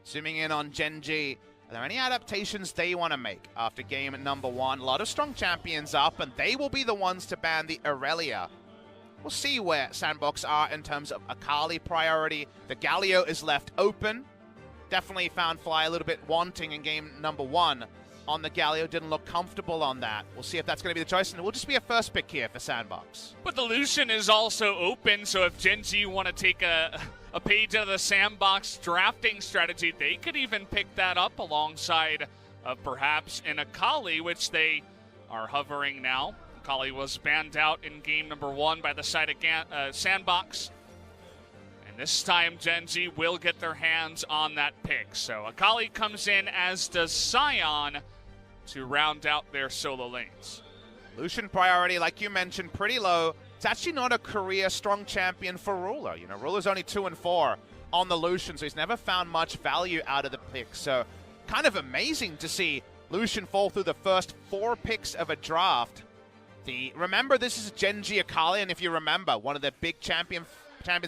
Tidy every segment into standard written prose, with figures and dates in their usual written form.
Zooming in on Gen G, are there any adaptations they want to make after game number 1? A lot of strong champions up, and they will be the ones to ban the Aurelia. We'll see where Sandbox are in terms of Akali priority. The Galio is left open. Definitely found Fly a little bit wanting in game number 1 on the Galio. Didn't look comfortable on that. We'll see if that's going to be the choice, and it will just be a first pick here for Sandbox. But the Lucian is also open, so if Gen G want to take a page out of the Sandbox drafting strategy, they could even pick that up alongside of perhaps an Akali, which they are hovering now. Akali was banned out in game number 1 by the side of Sandbox. And this time, Gen G will get their hands on that pick. So Akali comes in, as does Sion, to round out their solo lanes. Lucian priority, like you mentioned, pretty low. It's actually not a career strong champion for Ruler. You know, Ruler's only 2 and 4 on the Lucian, so he's never found much value out of the pick. So kind of amazing to see Lucian fall through the first 4 picks of a draft. Remember, this is Gen G Akali, and if you remember, one of the big champions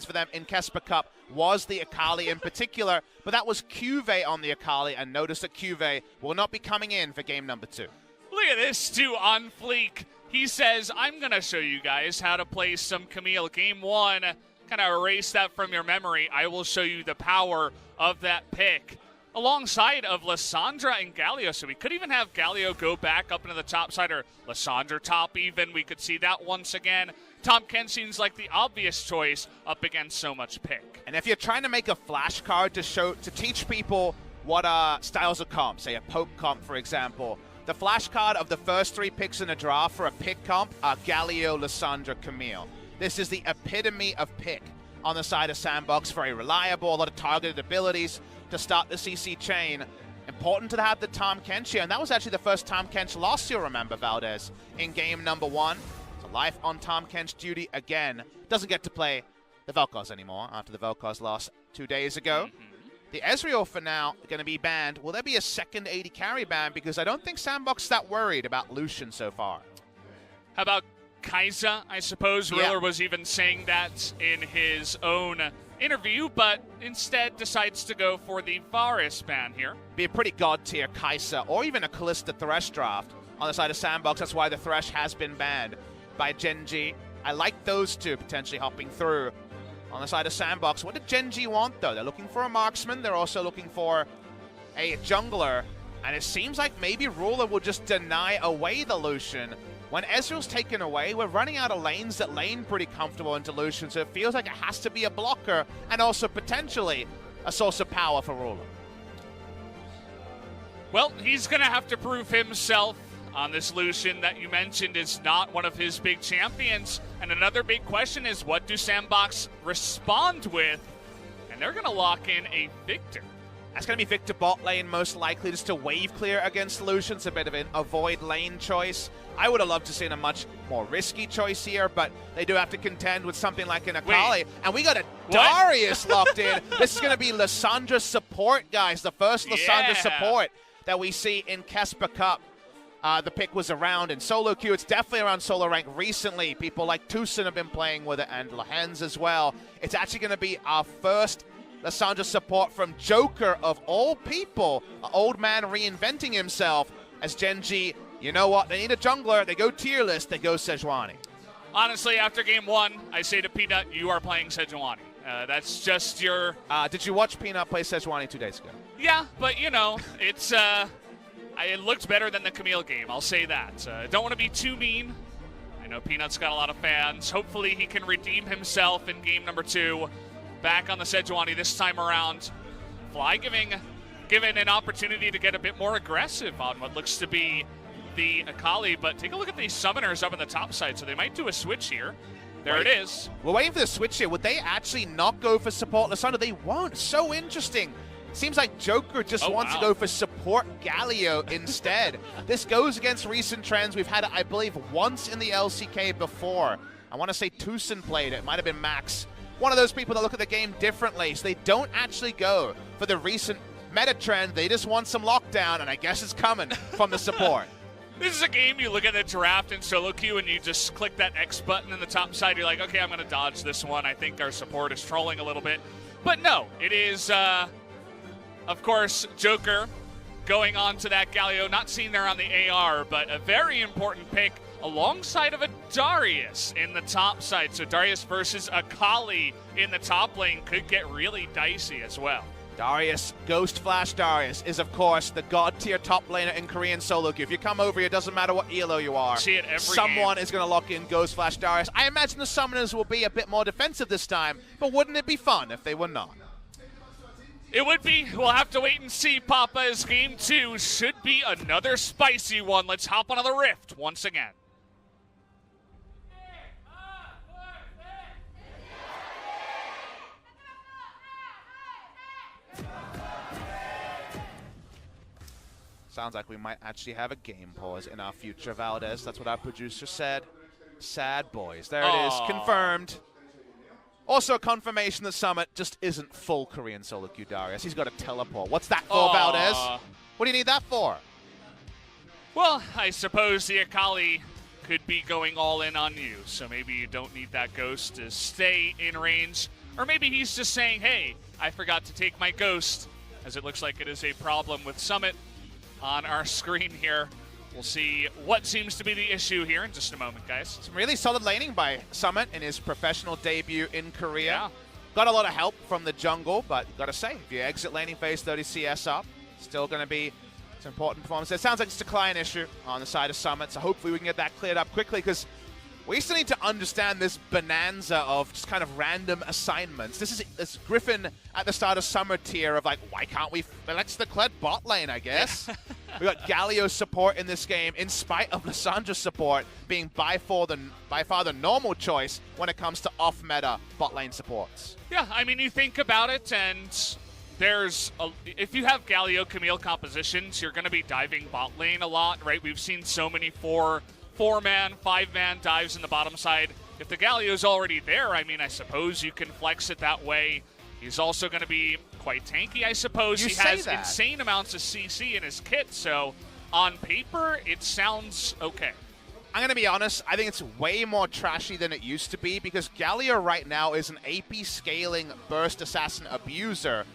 for them in Kesper Cup was the Akali in particular, but that was Cuve on the Akali, and notice that Cuve will not be coming in for game number 2. Look at this, too, on fleek. He says, I'm going to show you guys how to play some Camille. Game 1, kind of erase that from your memory. I will show you the power of that pick. Alongside of Lissandra and Galio, so we could even have Galio go back up into the top side, or Lissandra top even. We could see that once again. Tahm Kench seems like the obvious choice up against so much pick. And if you're trying to make a flashcard to teach people what styles of comp, say a poke comp, for example, the flashcard of the first 3 picks in a draft for a pick comp are Galio, Lissandra, Camille. This is the epitome of pick on the side of Sandbox. Very reliable, a lot of targeted abilities to start the CC chain. Important to have the Tahm Kench here, and that was actually the first Tahm Kench loss, you'll remember, Valdez, in game number 1. So life on Tahm Kench duty again. Doesn't get to play the Vel'Koz anymore after the Vel'Koz loss 2 days ago. The Ezreal for now going to be banned. Will there be a second AD carry ban? Because I don't think Sandbox is that worried about Lucian so far. How about Kai'Sa? I suppose Ruler was even saying that in his own interview, but instead decides to go for the Varus ban here. Be a pretty god tier Kai'Sa, or even a Kalista Thresh draft on the side of Sandbox. That's why the Thresh has been banned by Gen G. I like those two potentially hopping through on the side of Sandbox. What did Gen G want, though? They're looking for a marksman. They're also looking for a jungler. And it seems like maybe Ruler will just deny away the Lucian. When Ezreal's taken away, we're running out of lanes that lane pretty comfortable into Lucian, so it feels like it has to be a blocker and also potentially a source of power for Ruler. Well, he's going to have to prove himself on this Lucian that you mentioned is not one of his big champions. And another big question is, what do Sandbox respond with? And they're going to lock in a Victor. That's going to be Victor bot lane, most likely, just to wave clear against Lucian. It's a bit of an avoid lane choice. I would have loved to see a much more risky choice here, but they do have to contend with something like an Akali. And we got a Darius locked in. This is going to be Lissandra support, guys. The first Lissandra support that we see in Kesper Cup. The pick was around in solo queue. It's definitely around solo rank recently. People like Tucson have been playing with it, and Lahens as well. It's actually going to be our first Lissandra support from Joker of all people. An old man reinventing himself as Gen G. You know what? They need a jungler. They go tier list. They go Sejuani. Honestly, after game 1, I say to Peanut, you are playing Sejuani. That's just your... Did you watch Peanut play Sejuani 2 days ago? Yeah, but, you know, it's... it looked better than the Camille game, I'll say that. Don't want to be too mean. I know Peanut's got a lot of fans. Hopefully he can redeem himself in game number 2. Back on the Sejuani this time around. Fly given an opportunity to get a bit more aggressive on what looks to be the Akali, but take a look at these summoners up on the top side, so they might do a switch here. There it is. We're waiting for the switch here. Would they actually not go for support Lissandra? They won't. So interesting. Seems like Joker just wants to go for support Galio instead. This goes against recent trends. We've had it, I believe, once in the LCK before. I want to say Tucson played it. It might have been Max. One of those people that look at the game differently. So they don't actually go for the recent meta trend. They just want some lockdown, and I guess it's coming from the support. This is a game you look at the draft in solo queue and you just click that X button in the top side. You're like, okay, I'm going to dodge this one. I think our support is trolling a little bit. But no, it is a Of course, Joker going on to that Galio, not seen there on the AR, but a very important pick alongside of a Darius in the top side. So Darius versus Akali in the top lane could get really dicey as well. Darius, Ghost Flash Darius, is of course the god tier top laner in Korean solo queue. If you come over here, it doesn't matter what elo you are. See it every Someone game. is going to lock in Ghost Flash Darius. I imagine the summoners will be a bit more defensive this time, but wouldn't it be fun if they were not? It would be. We'll have to wait and see, Papa, as game 2 should be another spicy one. Let's hop onto the Rift once again. Sounds like we might actually have a game pause in our future, Valdez. That's what our producer said. Sad boys. There it is. Confirmed. Also a confirmation that Summit just isn't full Korean solo queue Darius. He's got a teleport. What's that for, Valdez? What do you need that for? Well, I suppose the Akali could be going all in on you, so maybe you don't need that ghost to stay in range. Or maybe he's just saying, hey, I forgot to take my ghost, as it looks like it is a problem with Summit on our screen here. We'll see what seems to be the issue here in just a moment, guys. Some really solid laning by Summit in his professional debut in Korea. Yeah. Got a lot of help from the jungle, but you got to say, if you exit laning phase 30 CS up, still going to be some important performance. It sounds like it's a client issue on the side of Summit, so hopefully we can get that cleared up quickly, because we still need to understand this bonanza of just kind of random assignments. This is Griffin at the start of summer tier of like, why can't we let's the Kled bot lane, I guess. We got Galio's support in this game, in spite of Lissandra's support being by far the normal choice when it comes to off-meta bot lane supports. Yeah, I mean, you think about it, and if you have Galio Camille compositions, you're going to be diving bot lane a lot, right? We've seen so many four-man, five-man dives in the bottom side. If the Galio's already there, I mean, I suppose you can flex it that way. He's also going to be quite tanky, I suppose. He has insane amounts of CC in his kit, so on paper, it sounds okay. I'm going to be honest, I think it's way more trashy than it used to be, because Galio right now is an AP scaling burst assassin abuser.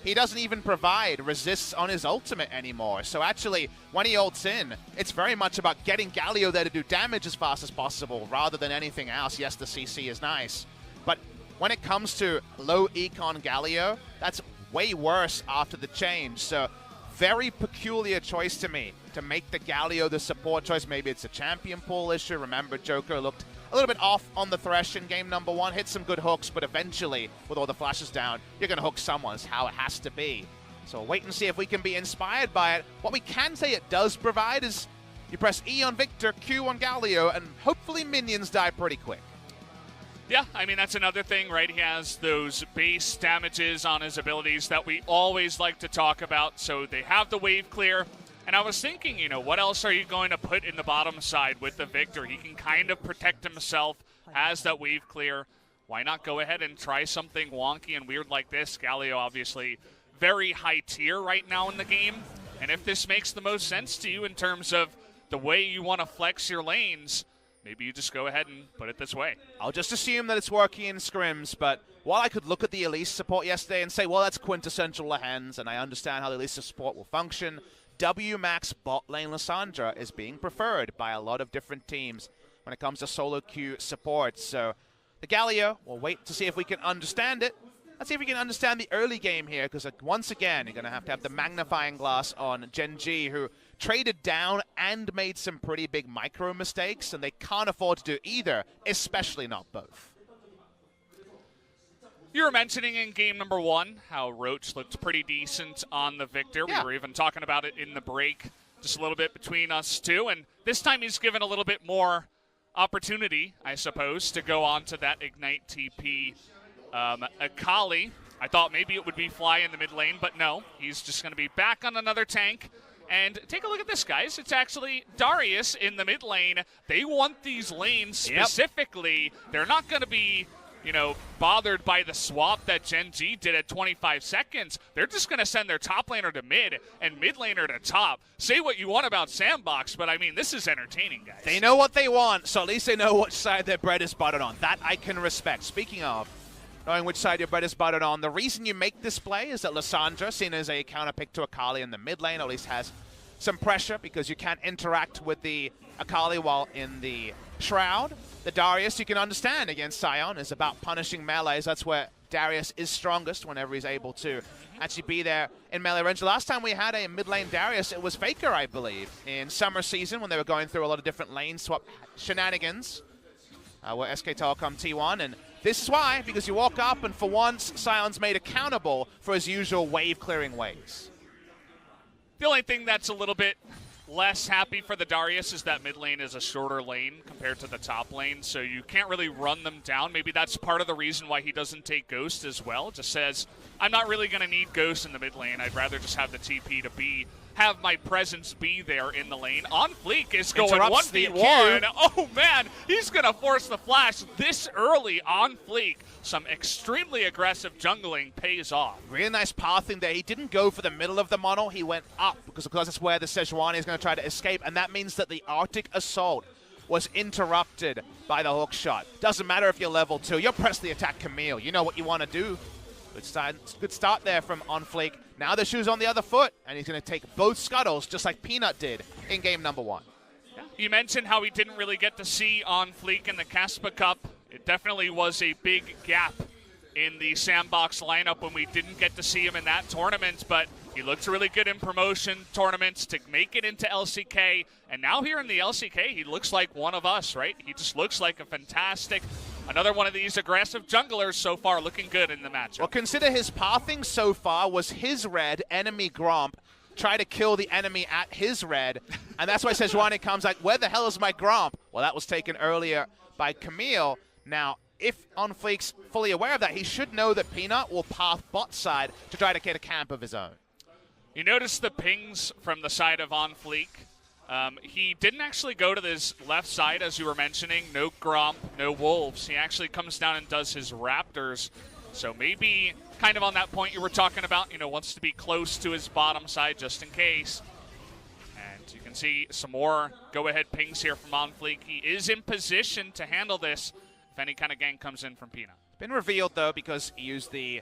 He doesn't even provide resists on his ultimate anymore. So actually, when he ults in, it's very much about getting Galio there to do damage as fast as possible rather than anything else. Yes, the CC is nice, but when it comes to low econ Galio, that's way worse after the change. So very peculiar choice to me to make the Galio the support choice. Maybe it's a champion pool issue. Remember, Joker looked a little bit off on the Thresh in game number 1, hit some good hooks, but eventually, with all the flashes down, you're going to hook someone. It's how it has to be. So we'll wait and see if we can be inspired by it. What we can say it does provide is you press E on Victor, Q on Galio, and hopefully minions die pretty quick. Yeah, I mean, that's another thing, right? He has those base damages on his abilities that we always like to talk about, so they have the wave clear. And I was thinking, you know, what else are you going to put in the bottom side with the Victor? He can kind of protect himself, has that wave clear. Why not go ahead and try something wonky and weird like this? Galio, obviously, very high tier right now in the game. And if this makes the most sense to you in terms of the way you want to flex your lanes, maybe you just go ahead and put it this way. I'll just assume that it's working in scrims, but while I could look at the Elise support yesterday and say, well, that's quintessential Lehens, and I understand how the Elise support will function, WMAX bot lane Lissandra is being preferred by a lot of different teams when it comes to solo queue support. So the Galio, we'll wait to see if we can understand it. Let's see if we can understand the early game here, because once again, you're going to have the magnifying glass on Gen G, who traded down and made some pretty big micro mistakes, and they can't afford to do either, especially not both. You were mentioning in game number 1 how Roach looked pretty decent on the Victor. Yeah. We were even talking about it in the break just a little bit between us two, and this time he's given a little bit more opportunity, I suppose, to go on to that Ignite TP. Akali, I thought maybe it would be Fly in the mid lane, but no, he's just going to be back on another tank. And take a look at this, guys. It's actually Darius in the mid lane. They want these lanes specifically. Yep. They're not going to be, you know, bothered by the swap that Gen G did at 25 seconds. They're just going to send their top laner to mid and mid laner to top. Say what you want about Sandbox, but I mean, this is entertaining, guys. They know what they want, so at least they know which side their bread is buttered on. That I can respect. Speaking of, knowing which side your bread is buttered on. The reason you make this play is that Lissandra, seen as a counter pick to Akali in the mid lane, at least has some pressure because you can't interact with the Akali while in the Shroud. The Darius, you can understand, against Sion is about punishing melees. That's where Darius is strongest, whenever he's able to actually be there in melee range. The last time we had a mid lane Darius, it was Faker, I believe, in summer season when they were going through a lot of different lane swap shenanigans. Where SK Telecom T1, and this is why, because you walk up and for once, Sion's made accountable for his usual wave-clearing ways. The only thing that's a little bit less happy for the Darius is that mid lane is a shorter lane compared to the top lane, so you can't really run them down. Maybe that's part of the reason why he doesn't take Ghost as well. Just says, I'm not really going to need Ghost in the mid lane. I'd rather just have the TP to have my presence be there in the lane. On Fleek is going 1v1. Oh man, he's going to force the flash this early on Fleek. Some extremely aggressive jungling pays off. Really nice pathing there. He didn't go for the middle of the mono. He went up because of course that's where the Sejuani is going to try to escape, and that means that the Arctic Assault was interrupted by the hook shot. Doesn't matter if you're level 2. You'll press the attack Camille. You know what you want to do. Good start there from On Fleek. Now the shoe's on the other foot, and he's going to take both scuttles just like Peanut did in game number 1. Yeah. You mentioned how we didn't really get to see On Fleek in the Caspa Cup. It definitely was a big gap in the Sandbox lineup when we didn't get to see him in that tournament, but he looked really good in promotion tournaments to make it into LCK, and now here in the LCK, he looks like one of us, right? He just looks like a fantastic, another one of these aggressive junglers so far, looking good in the matchup. Well, consider his pathing so far was his red, enemy Gromp, try to kill the enemy at his red, and that's why Sejuani comes like, where the hell is my Gromp? Well, that was taken earlier by Camille. Now, if On Fleek's fully aware of that, he should know that Peanut will path bot side to try to get a camp of his own. You notice the pings from the side of On Fleek. He didn't actually go to this left side, as you were mentioning. No Gromp, no Wolves. He actually comes down and does his Raptors. So maybe kind of on that point you were talking about, wants to be close to his bottom side just in case. And you can see some more go-ahead pings here from On Fleek. He is in position to handle this if any kind of gank comes in from Peanut. Been revealed, though, because he used the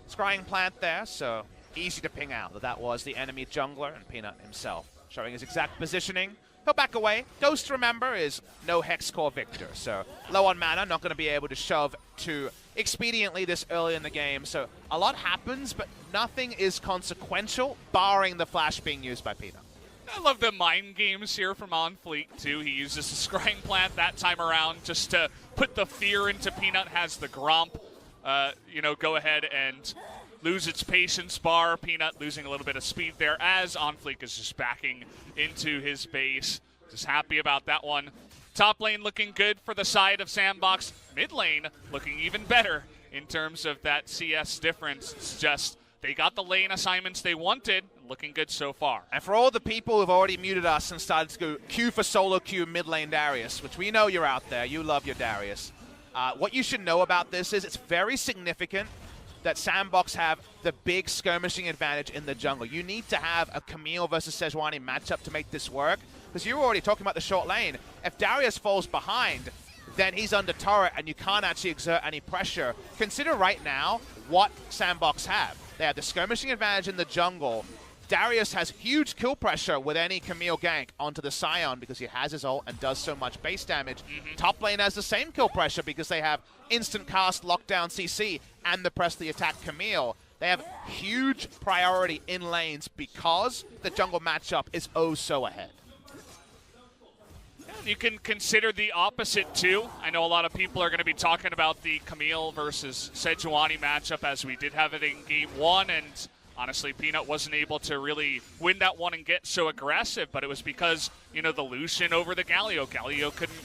scrying plant there, so easy to ping out that was the enemy jungler and Peanut himself. Showing his exact positioning. He'll back away. Ghost, remember, is no Hex Core Victor, so low on mana, not going to be able to shove too expediently this early in the game. So a lot happens, but nothing is consequential, barring the flash being used by Peanut. I love the mind games here from On Fleek, too. He uses the scrying plant that time around just to put the fear into Peanut, has the Gromp, go ahead and lose its patience bar. Peanut losing a little bit of speed there as On Fleek is just backing into his base. Just happy about that one. Top lane looking good for the side of Sandbox. Mid lane looking even better in terms of that CS difference. It's just they got the lane assignments they wanted. Looking good so far. And for all the people who've already muted us and started to go queue for solo queue mid lane Darius, which we know you're out there, you love your Darius. What you should know about this is it's very significant that Sandbox have the big skirmishing advantage in the jungle. You need to have a Camille versus Sejuani matchup to make this work, because you were already talking about the short lane. If Darius falls behind, then he's under turret and you can't actually exert any pressure. Consider right now what Sandbox have. They have the skirmishing advantage in the jungle. Darius has huge kill pressure with any Camille gank onto the Sion because he has his ult and does so much base damage. Top lane has the same kill pressure because they have instant cast, lockdown CC, and the press the attack Camille. They have huge priority in lanes because the jungle matchup is oh so ahead. You can consider the opposite, too. I know a lot of people are going to be talking about the Camille versus Sejuani matchup as we did have it in Game 1, and honestly, Peanut wasn't able to really win that one and get so aggressive, but it was because, the Lucian over the Galio. Galio couldn't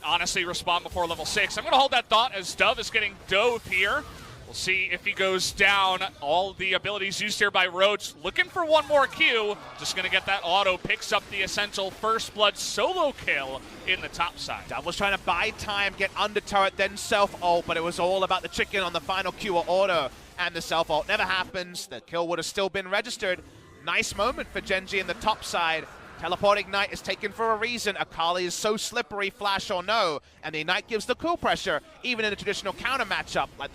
honestly respond before level 6. I'm going to hold that thought as Dove is getting dove here. We'll see if he goes down. All the abilities used here by Roach. Looking for one more Q. Just going to get that auto. Picks up the essential first blood solo kill in the top side. Dove was trying to buy time, get under turret, then self-ult, but it was all about the chicken on the final Q or auto. And the self-ult never happens. The kill would have still been registered. Nice moment for Genji in the top side. Teleport Ignite is taken for a reason. Akali is so slippery, flash or no, and the Ignite gives the cool pressure, even in a traditional counter matchup like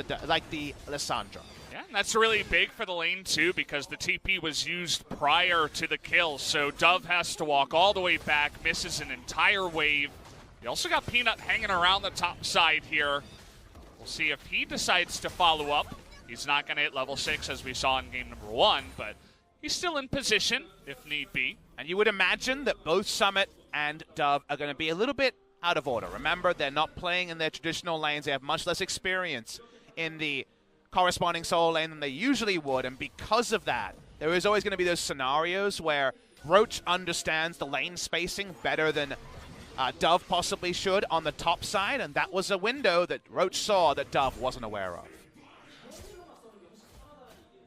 the Lissandra. Yeah, and that's really big for the lane too, because the TP was used prior to the kill, so Dove has to walk all the way back, misses an entire wave. You also got Peanut hanging around the top side here. We'll see if he decides to follow up. He's not going to hit level 6 as we saw in game number 1, but he's still in position if need be. And you would imagine that both Summit and Dove are going to be a little bit out of order. Remember, they're not playing in their traditional lanes. They have much less experience in the corresponding solo lane than they usually would, and because of that, there is always going to be those scenarios where Roach understands the lane spacing better than Dove possibly should on the top side, and that was a window that Roach saw that Dove wasn't aware of.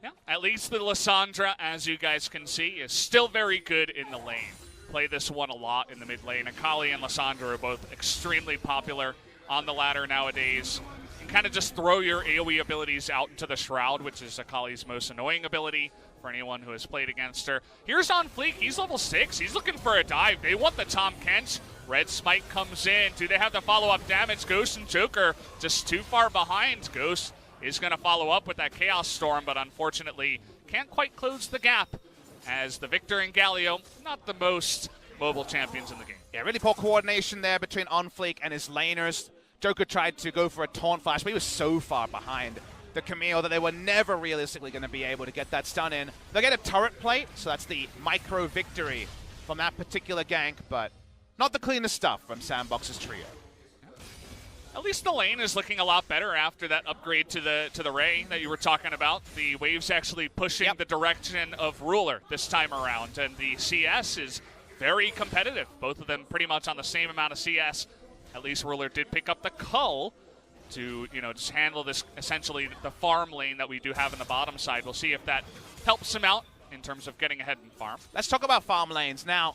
Yeah, at least the Lissandra, as you guys can see, is still very good in the lane. Play this one a lot in the mid lane. Akali and Lissandra are both extremely popular on the ladder nowadays. You can kind of just throw your AoE abilities out into the Shroud, which is Akali's most annoying ability for anyone who has played against her. Here's on Fleek. He's level 6. He's looking for a dive. They want the Tom Kench. Red Smite comes in. Do they have the follow-up damage? Ghost and Joker just too far behind. Ghost is going to follow up with that Chaos Storm, but unfortunately can't quite close the gap as the Victor and Galio, not the most mobile champions in the game. Yeah, really poor coordination there between OnFleek and his laners. Joker tried to go for a taunt flash, but he was so far behind the Camille that they were never realistically going to be able to get that stun in. They'll get a turret plate, so that's the micro victory from that particular gank, but not the cleanest stuff from Sandbox's trio. At least the lane is looking a lot better after that upgrade to the Ray that you were talking about. The wave's actually pushing the direction of Ruler this time around, and the CS is very competitive. Both of them pretty much on the same amount of CS. At least Ruler did pick up the Cull to, just handle this, essentially the farm lane that we do have in the bottom side. We'll see if that helps him out in terms of getting ahead in farm. Let's talk about farm lanes now.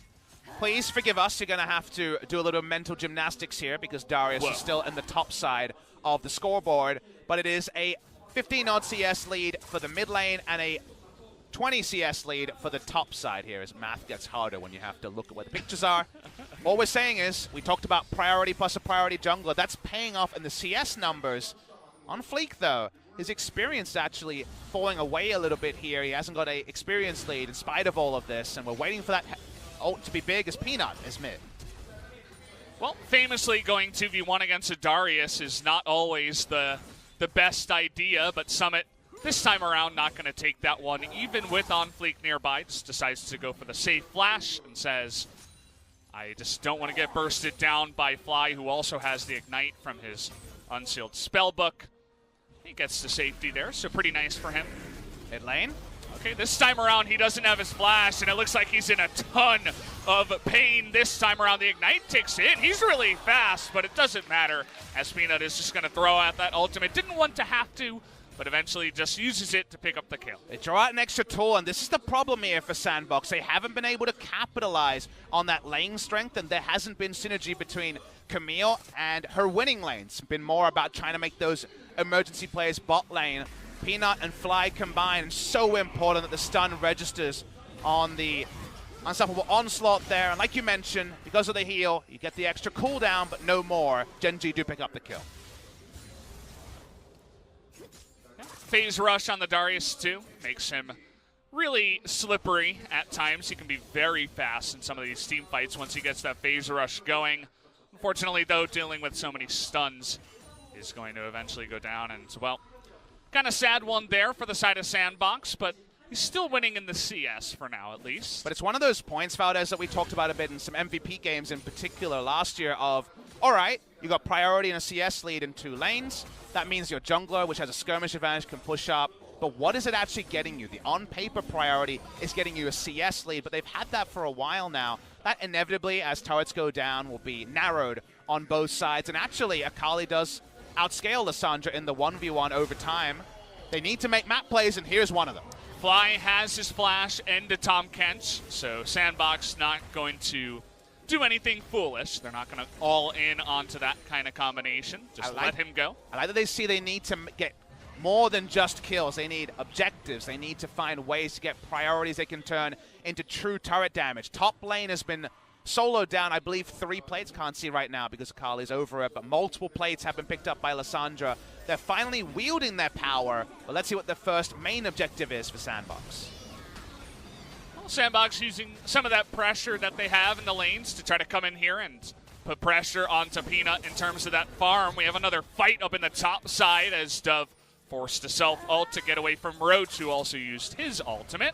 Please forgive us. You're going to have to do a little mental gymnastics here because Darius is still in the top side of the scoreboard. But it is a 15-odd CS lead for the mid lane and a 20 CS lead for the top side here as math gets harder when you have to look at where the pictures are. All we're saying is we talked about priority plus a priority jungler. That's paying off in the CS numbers. On Fleek, though, his experience actually falling away a little bit here. He hasn't got an experience lead in spite of all of this, and we're waiting for that ult to be big as Peanut is mid. Well, famously going 2v1 against a Darius is not always the best idea, but Summit this time around not going to take that one, even with OnFleek nearby. Just decides to go for the safe flash and says, I just don't want to get bursted down by Fly, who also has the Ignite from his unsealed spellbook. He gets to safety there, so pretty nice for him. Mid lane. Okay, this time around he doesn't have his flash, and it looks like he's in a ton of pain this time around. The Ignite ticks in. He's really fast, but it doesn't matter, as Peanut is just going to throw out that ultimate. Didn't want to have to, but eventually just uses it to pick up the kill. They draw out an extra tool, and this is the problem here for Sandbox. They haven't been able to capitalize on that lane strength, and there hasn't been synergy between Camille and her winning lanes. It's been more about trying to make those emergency plays bot lane. Peanut and Fly combined, and so important that the stun registers on the unstoppable onslaught there. And like you mentioned, because of the heal, you get the extra cooldown, but no more. Gen.G do pick up the kill. Phase rush on the Darius too makes him really slippery at times. He can be very fast in some of these team fights once he gets that phase rush going. Unfortunately, though, dealing with so many stuns is going to eventually go down. And, well, kind of sad one there for the side of Sandbox, but he's still winning in the CS for now, at least. But it's one of those points, Valdez, that we talked about a bit in some MVP games in particular last year of, all right, you got priority and a CS lead in 2 lanes. That means your jungler, which has a skirmish advantage, can push up. But what is it actually getting you? The on-paper priority is getting you a CS lead, but they've had that for a while now. That inevitably, as turrets go down, will be narrowed on both sides. And actually, Akali does outscale Lissandra in the 1v1 over time. They need to make map plays, and here's one of them. Fly has his flash into Tom Kench, so Sandbox not going to do anything foolish. They're not going to all in onto that kind of combination. Just let him go. I like that they see they need to get more than just kills. They need objectives. They need to find ways to get priorities they can turn into true turret damage. Top lane has been soloed down, I believe, 3 plates. Can't see right now because Akali's over it, but multiple plates have been picked up by Lissandra. They're finally wielding their power, but let's see what the first main objective is for Sandbox. Well, Sandbox using some of that pressure that they have in the lanes to try to come in here and put pressure onto Peanut in terms of that farm. We have another fight up in the top side as Dove forced to self-ult to get away from Roach, who also used his ultimate.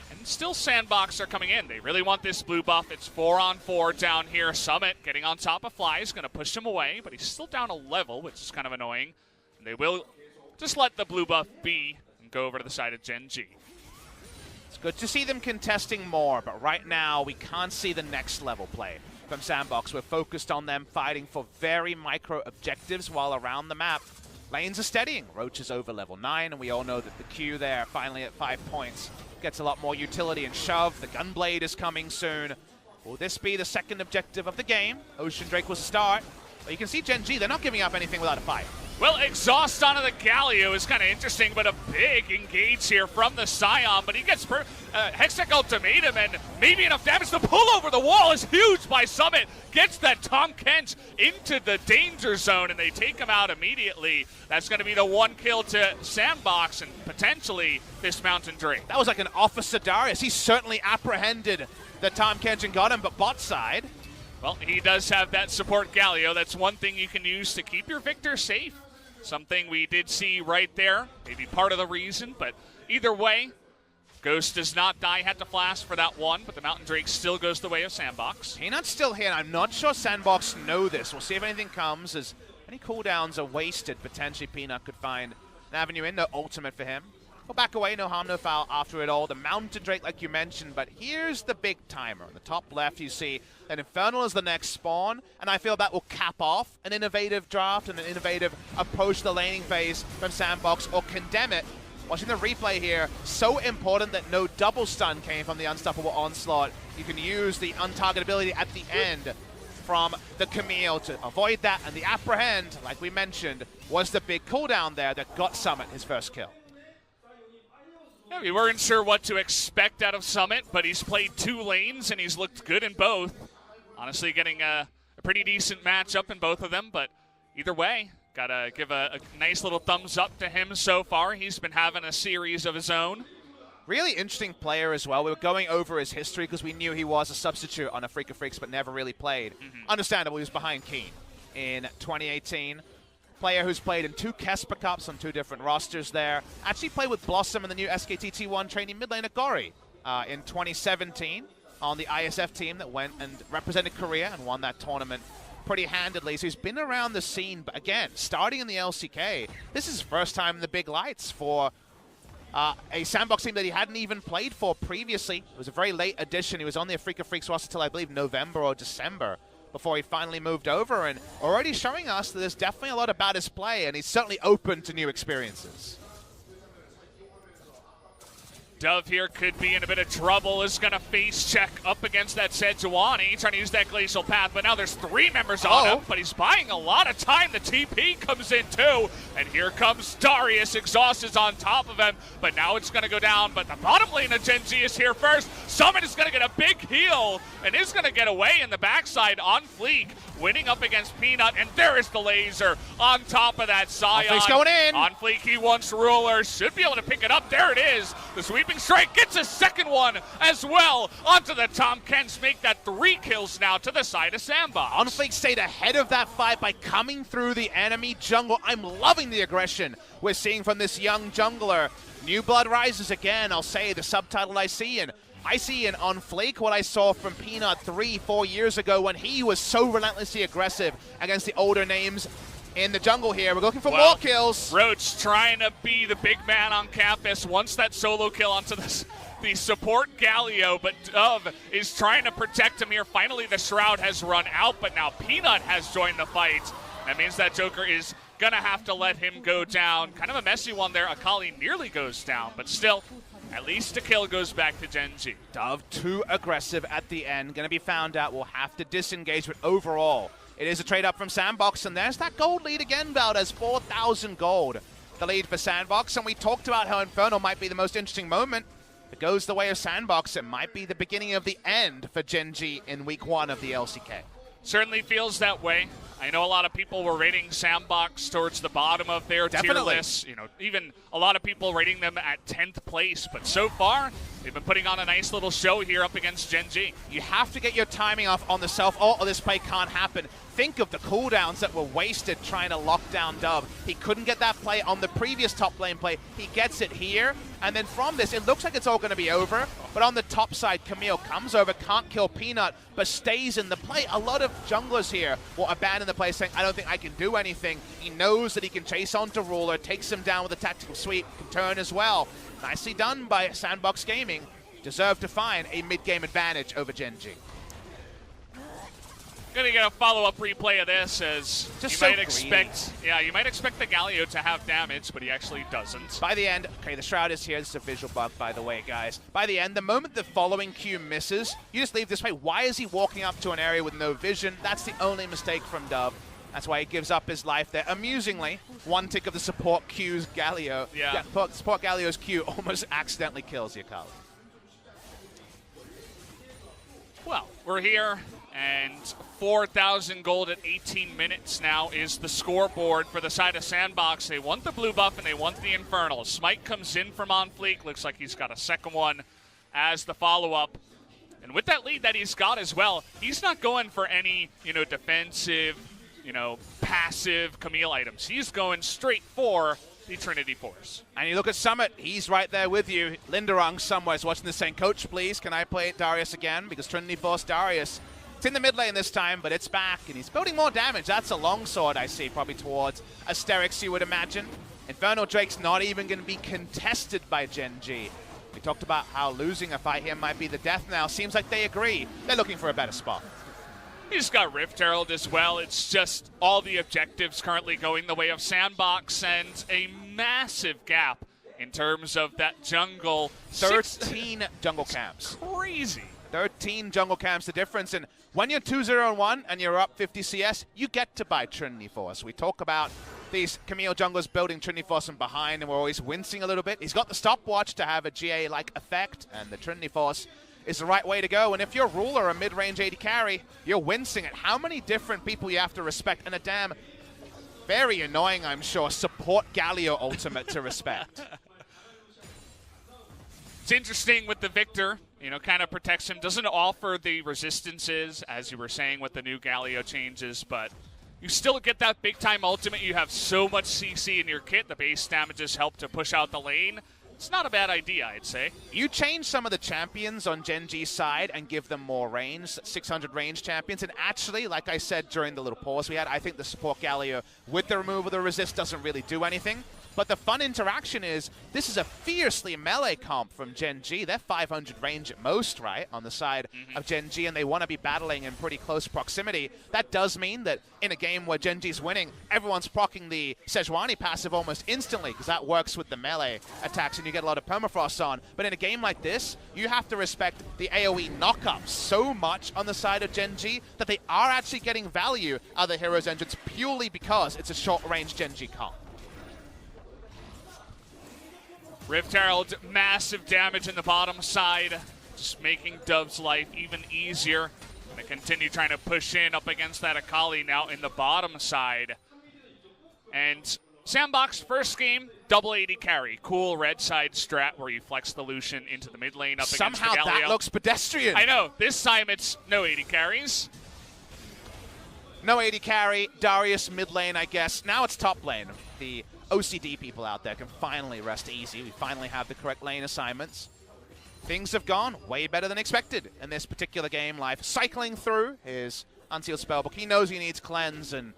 And still Sandbox are coming in. They really want this blue buff. It's 4-on-4 down here. Summit getting on top of Fly is going to push him away, but he's still down a level, which is kind of annoying. And they will just let the blue buff be and go over to the side of Gen G. It's good to see them contesting more, but right now we can't see the next level play from Sandbox. We're focused on them fighting for very micro objectives while around the map. Lanes are steadying. Roach is over level 9, and we all know that the Q there, finally at 5 points, gets a lot more utility and shove. The Gunblade is coming soon. Will this be the second objective of the game? Ocean Drake will start. But you can see Gen G, they're not giving up anything without a fight. Well, exhaust onto the Galio is kind of interesting, but a big engage here from the Scion, but he gets Hextech Ultimatum, and maybe enough damage. The pull over the wall is huge by Summit. Gets that Tom Kent into the danger zone, and they take him out immediately. That's going to be the 1 kill to Sandbox, and potentially this Mountain Drake. That was like an Officer Darius. He certainly apprehended that Tom Kent and got him, but bot side. Well, he does have that support Galio. That's one thing you can use to keep your Victor safe. Something we did see right there. Maybe part of the reason, but either way, Ghost does not die. Had to flash for that one, but the Mountain Drake still goes the way of Sandbox. Peanut's still here. I'm not sure Sandbox know this. We'll see if anything comes. As any cooldowns are wasted, potentially Peanut could find an avenue in. No ultimate for him. We'll back away, no harm, no foul after it all. The Mountain Drake, like you mentioned, but here's the big timer. On the top left, you see that Infernal is the next spawn, and I feel that will cap off an innovative draft and an innovative approach to the laning phase from Sandbox, or condemn it. Watching the replay here, so important that no double stun came from the Unstoppable Onslaught. You can use the untargetability at the end from the Camille to avoid that, and the Apprehend, like we mentioned, was the big cooldown there that got Summit his first kill. Yeah, we weren't sure what to expect out of Summit, but he's played 2 lanes and he's looked good in both. Honestly, getting a pretty decent matchup in both of them, but either way, gotta give a nice little thumbs up to him so far. He's been having a series of his own. Really interesting player as well. We were going over his history because we knew he was a substitute on a Freak of Freaks but never really played. Understandable, he was behind Keen in 2018. Player who's played in 2 Kesper Cups on 2 different rosters there. Actually played with Blossom in the new SKT T1 training mid lane at Gori in 2017 on the ISF team that went and represented Korea and won that tournament pretty handedly. So he's been around the scene, but again, starting in the LCK, this is his first time in the big lights for a Sandbox team that he hadn't even played for previously. It was a very late addition. He was on the Freak of Freaks roster until I believe November or December, before he finally moved over, and already showing us that there's definitely a lot about his play, and he's certainly open to new experiences. Dove here could be in a bit of trouble, is going to face check up against that Sejuani, trying to use that Glacial Path, but now there's 3 members on him, but he's buying a lot of time. The TP comes in too, and here comes Darius. Exhaust is on top of him, but now it's going to go down, but the bottom lane of Gen G is here first. Summit is going to get a big heal, and is going to get away in the backside on Fleek, winning up against Peanut, and there is the laser on top of that Scion. Fleek's going in. On Fleek, he wants Ruler, should be able to pick it up. There it is. The sweeping strike gets a second one as well onto the Tom Kents, make that 3 kills now to the side of Sandbox. Unfleek stayed ahead of that fight by coming through the enemy jungle. I'm loving the aggression we're seeing from this young jungler. New blood rises again, I'll say, the subtitle I see in On Flake what I saw from Peanut 3-4 years ago when he was so relentlessly aggressive against the older names in the jungle here. We're looking for more kills. Roach trying to be the big man on campus. Wants that solo kill onto the support Galio, but Dove is trying to protect him here. Finally, the Shroud has run out, but now Peanut has joined the fight. That means that Joker is going to have to let him go down. Kind of a messy one there. Akali nearly goes down, but still, at least a kill goes back to Gen G. Dove too aggressive at the end. Going to be found out. We'll have to disengage, but overall, It is a trade up from Sandbox, and there's that gold lead again, Valdez, 4,000 gold. The lead for Sandbox, and we talked about how Infernal might be the most interesting moment. If it goes the way of Sandbox, it might be the beginning of the end for Gen G in week 1 of the LCK. Certainly feels that way. I know a lot of people were rating Sandbox towards the bottom of their tier list. You know, even a lot of people rating them at 10th place. But so far, they've been putting on a nice little show here up against Gen G. You have to get your timing off on the self-ult or this play can't happen. Think of the cooldowns that were wasted trying to lock down Dub. He couldn't get that play on the previous top lane play. He gets it here. And then from this, it looks like it's all going to be over. But on the top side, Camille comes over, can't kill Peanut, but stays in the play. A lot of junglers here will abandon the play saying, I don't think I can do anything. He knows that he can chase onto Ruler, takes him down with a tactical sweep, can turn as well. Nicely done by Sandbox Gaming. Deserve to find a mid-game advantage over Gen G. Gonna get a follow-up replay of this as Just you so might expect. Yeah, you might expect the Galio to have damage, but he actually doesn't. By the end, okay, the Shroud is here. This is a visual bug, by the way, guys. By the end, the moment the following Q misses, you just leave this play. Why is he walking up to an area with no vision? That's the only mistake from Dub. That's why he gives up his life there. Amusingly, one tick of the support Q's Galio. Yeah. Support Galio's Q almost accidentally kills Yakali. Well, we're here, and 4,000 gold at 18 minutes now is the scoreboard for the side of Sandbox. They want the blue buff, and they want the Infernal. Smite comes in from on fleek. Looks like he's got a second one as the follow-up. And with that lead that he's got as well, he's not going for any, defensive, passive Camille items. He's going straight for the Trinity Force. And you look at Summit, he's right there with you. Linderung somewhere is watching this saying, Coach, please, can I play Darius again? Because Trinity Force Darius, it's in the mid lane this time, but it's back, and he's building more damage. That's a longsword, I see, probably towards Asterix, you would imagine. Infernal Drake's not even going to be contested by Gen G. We talked about how losing a fight here might be the death now. Seems like they agree. They're looking for a better spot. He's got Rift Herald as well. It's just all the objectives currently going the way of Sandbox, and a massive gap in terms of that jungle. 13 jungle camps. Crazy. 13 jungle camps, the difference. And when you're 2-0-1 and you're up 50 CS, you get to buy Trinity Force. We talk about these Camille junglers building Trinity Force from behind, and we're always wincing a little bit. He's got the stopwatch to have a GA-like effect, and the Trinity Force is the right way to go. And if you're Ruler, a mid-range AD carry, you're wincing at how many different people you have to respect, and a damn, very annoying, I'm sure, support Galio ultimate to respect. It's interesting with the Victor, kind of protects him. Doesn't offer the resistances, as you were saying with the new Galio changes, but you still get that big-time ultimate. You have so much CC in your kit. The base damages help to push out the lane. It's not a bad idea, I'd say. You change some of the champions on Gen G's side and give them more range, 600 range champions. And actually, like I said during the little pause we had, I think the support Galio with the removal of the resist doesn't really do anything. But the fun interaction is, this is a fiercely melee comp from Gen G. They're 500 range at most, right, on the side of Gen G, and they want to be battling in pretty close proximity. That does mean that in a game where Gen G's winning, everyone's proccing the Sejuani passive almost instantly, because that works with the melee attacks, and you get a lot of permafrost on. But in a game like this, you have to respect the AoE knockups so much on the side of Gen G that they are actually getting value out of the Heroes Engines purely because it's a short-range Gen G comp. Rift Herald, massive damage in the bottom side, just making Dub's life even easier. Gonna continue trying to push in up against that Akali now in the bottom side. And Sandbox, first game, double AD carry. Cool red side strat where you flex the Lucian into the mid lane up against the Galio. Somehow that looks pedestrian. I know, this time it's no AD carries. No AD carry, Darius mid lane, I guess. Now it's top lane. The OCD people out there can finally rest easy. We finally have the correct lane assignments. Things have gone way better than expected in this particular game. Life cycling through his Unsealed Spellbook. He knows he needs cleanse, and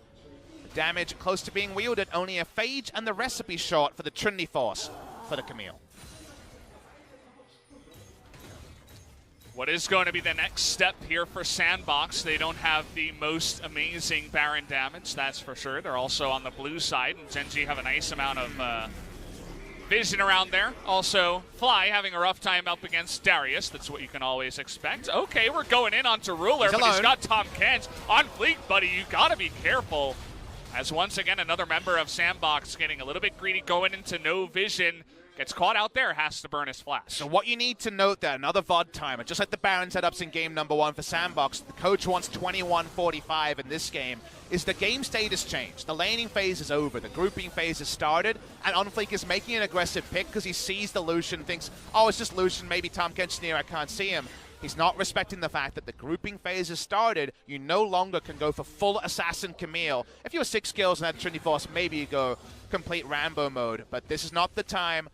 the damage close to being wielded. Only a Phage and the recipe short for the Trinity Force for the Camille. What is going to be the next step here for Sandbox? They don't have the most amazing Baron damage, that's for sure. They're also on the blue side, and Gen G have a nice amount of Vision around there. Also, Fly having a rough time up against Darius. That's what you can always expect. Okay, we're going in onto Ruler, but he's got Tom Kench on fleek, buddy. You got to be careful. As once again, another member of Sandbox getting a little bit greedy, going into no vision. Gets caught out there, has to burn his flash. So what you need to note there, another VOD timer, just like the Baron setups in game number 1 for Sandbox, the coach wants 21:45 in this game, is the game state has changed. The laning phase is over, the grouping phase has started, and OnFleek is making an aggressive pick because he sees the Lucian, thinks, oh, it's just Lucian, maybe Tom Kench's near, I can't see him. He's not respecting the fact that the grouping phase has started. You no longer can go for full Assassin Camille. If you have 6 kills and had Trinity Force, maybe you go complete Rambo mode, but this is not the time.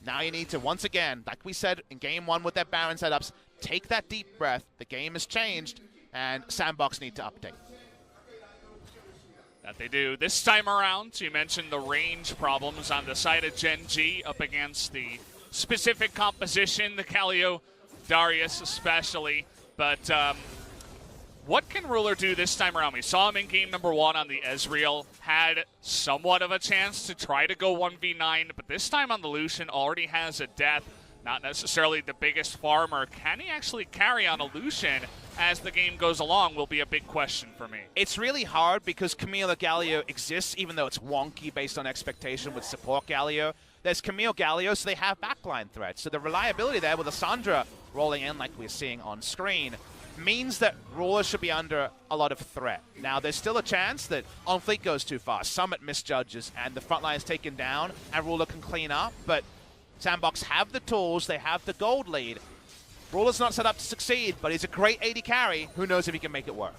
Now you need to, once again, like we said in game 1 with their Baron setups, take that deep breath. The game has changed, and Sandbox need to update. That they do. This time around, you mentioned the range problems on the side of Gen G up against the specific composition, the Calio, Darius especially, but what can Ruler do this time around? We saw him in game number 1 on the Ezreal, had somewhat of a chance to try to go 1v9, but this time on the Lucian already has a death, not necessarily the biggest farmer. Can he actually carry on a Lucian as the game goes along will be a big question for me. It's really hard because Camille Galio exists, even though it's wonky based on expectation with support Galio. There's Camille Galio, so they have backline threats. So the reliability there with Lissandra rolling in like we're seeing on screen means that Ruler should be under a lot of threat. Now, there's still a chance that OnFleek goes too far. Summit misjudges, and the front line is taken down, and Ruler can clean up, but Sandbox have the tools, they have the gold lead. Ruler's not set up to succeed, but he's a great AD carry. Who knows if he can make it work?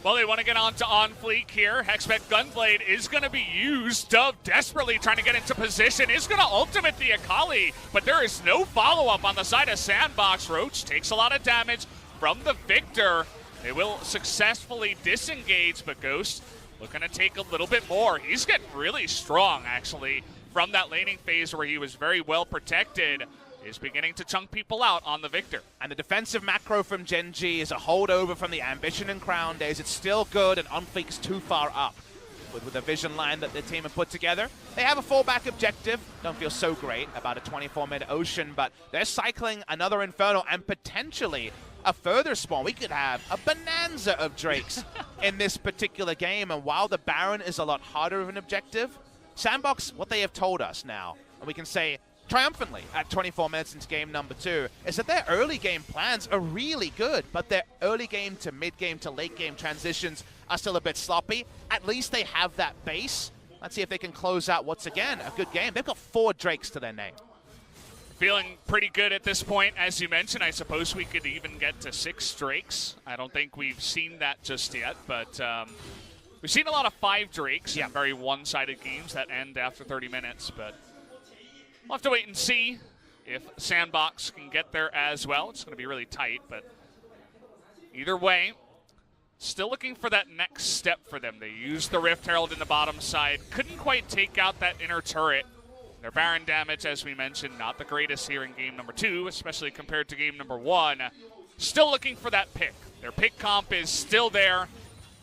Well, they want to get on to OnFleek here. Hexpect Gunblade is going to be used. Dove desperately trying to get into position. Is going to ultimate the Akali, but there is no follow-up on the side of Sandbox. Roach takes a lot of damage from the Victor. They will successfully disengage, but Ghost looking to take a little bit more. He's getting really strong, actually, from that laning phase where he was very well protected. Is beginning to chunk people out on the Victor. And the defensive macro from Gen G is a holdover from the Ambition and Crown days. It's still good, and OnFleek is too far up. With the vision line that the team have put together, they have a fallback objective. Don't feel so great about a 24-minute Ocean, but they're cycling another Inferno and potentially a further spawn. We could have a bonanza of Drakes in this particular game, and while the Baron is a lot harder of an objective, Sandbox, what they have told us now, and we can say triumphantly at 24 minutes into game number 2, is that their early game plans are really good, but their early game to mid game to late game transitions are still a bit sloppy. At least they have that base. Let's see if they can close out what's, again, a good game. They've got 4 Drakes to their name. Feeling pretty good at this point. As you mentioned, I suppose we could even get to 6 Drakes. I don't think we've seen that just yet, but we've seen a lot of 5 Drakes in very one-sided games that end after 30 minutes, but we'll have to wait and see if Sandbox can get there as well. It's going to be really tight, but either way, still looking for that next step for them. They used the Rift Herald in the bottom side. Couldn't quite take out that inner turret. Their Baron damage, as we mentioned, not the greatest here in game number 2, especially compared to game number 1. Still looking for that pick. Their pick comp is still there.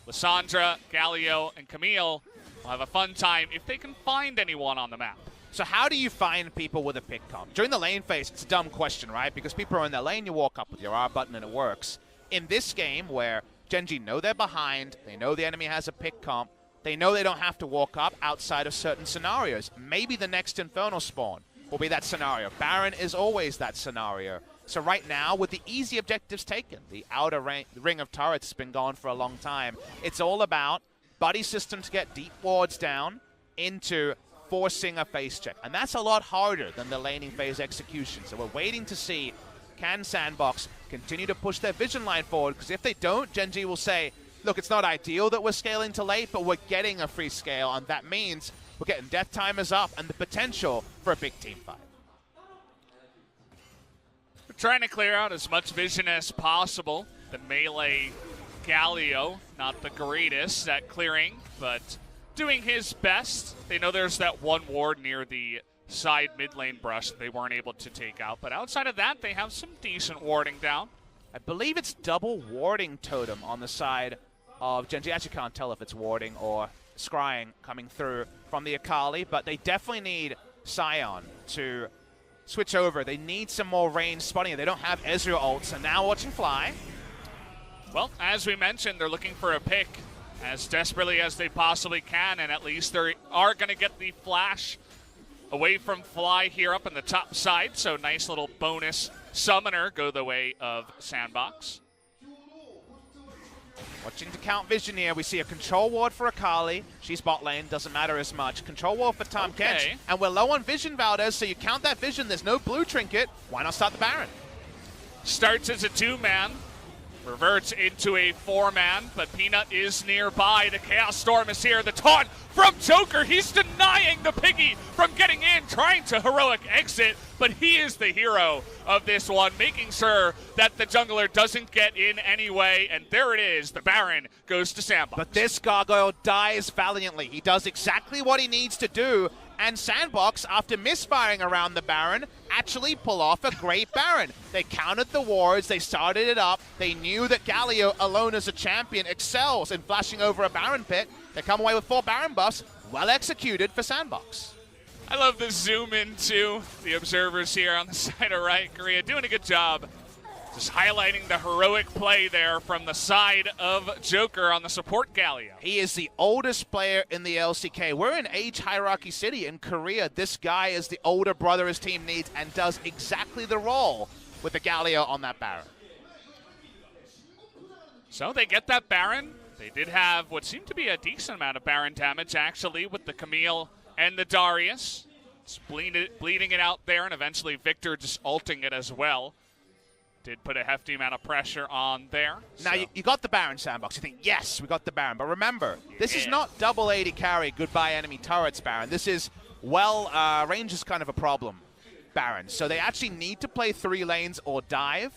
Lissandra, Galio, and Camille will have a fun time if they can find anyone on the map. So how do you find people with a pick comp? During the lane phase, it's a dumb question, right? Because people are in their lane, you walk up with your R button and it works. In this game where Gen G know they're behind, they know the enemy has a pick comp, they know they don't have to walk up outside of certain scenarios. Maybe the next Infernal spawn will be that scenario. Baron is always that scenario. So right now, with the easy objectives taken, the outer ring of turrets has been gone for a long time. It's all about buddy system to get deep wards down into forcing a face check. And that's a lot harder than the laning phase execution. So we're waiting to see, can Sandbox continue to push their vision line forward? Because if they don't, Gen G will say, look, it's not ideal that we're scaling to late, but we're getting a free scale, and that means we're getting death timers up and the potential for a big team fight. We're trying to clear out as much vision as possible. The melee Galio, not the greatest at clearing, but doing his best. They know there's that one ward near the side mid lane brush that they weren't able to take out, but outside of that, they have some decent warding down. I believe it's double warding totem on the side of Gen G. I actually can't tell if it's warding or scrying coming through from the Akali, but they definitely need Scion to switch over. They need some more range spotting. They don't have Ezreal ult, so now watching Fly. Well, as we mentioned, they're looking for a pick as desperately as they possibly can, and at least they are going to get the flash away from Fly here up on the top side, so nice little bonus summoner go the way of Sandbox. Watching to count vision here, we see a control ward for Akali. She's bot lane, doesn't matter as much. Control ward for Tahm Kench, and we're low on vision, Valdez, so you count that vision, there's no blue trinket. Why not start the Baron? Starts as a 2-man, reverts into a 4-man, but Peanut is nearby. The Chaos Storm is here. The taunt from Joker. He's denying the Piggy from getting in, trying to heroic exit, but he is the hero of this one, making sure that the jungler doesn't get in anyway, and there it is. The Baron goes to Sandbox. But this Gargoyle dies valiantly. He does exactly what he needs to do, and Sandbox, after misfiring around the Baron, actually pull off a great Baron. They countered the wards, they started it up, they knew that Galio, alone as a champion, excels in flashing over a Baron pit. They come away with 4 Baron buffs, well executed for Sandbox. I love the zoom into the observers here on the side of right. Korea doing a good job. Just highlighting the heroic play there from the side of Joker on the support Galio. He is the oldest player in the LCK. We're in age hierarchy city in Korea. This guy is the older brother his team needs and does exactly the role with the Galio on that Baron. So they get that Baron. They did have what seemed to be a decent amount of Baron damage actually with the Camille and the Darius. It's bleeding it out there, and eventually Victor just ulting it as well. Did put a hefty amount of pressure on there. Now, you got the Baron, Sandbox. You think, yes, we got the Baron. But remember, this is not double 80 carry, goodbye enemy turrets Baron. This is, well, range is kind of a problem, Baron. So they actually need to play 3 lanes or dive.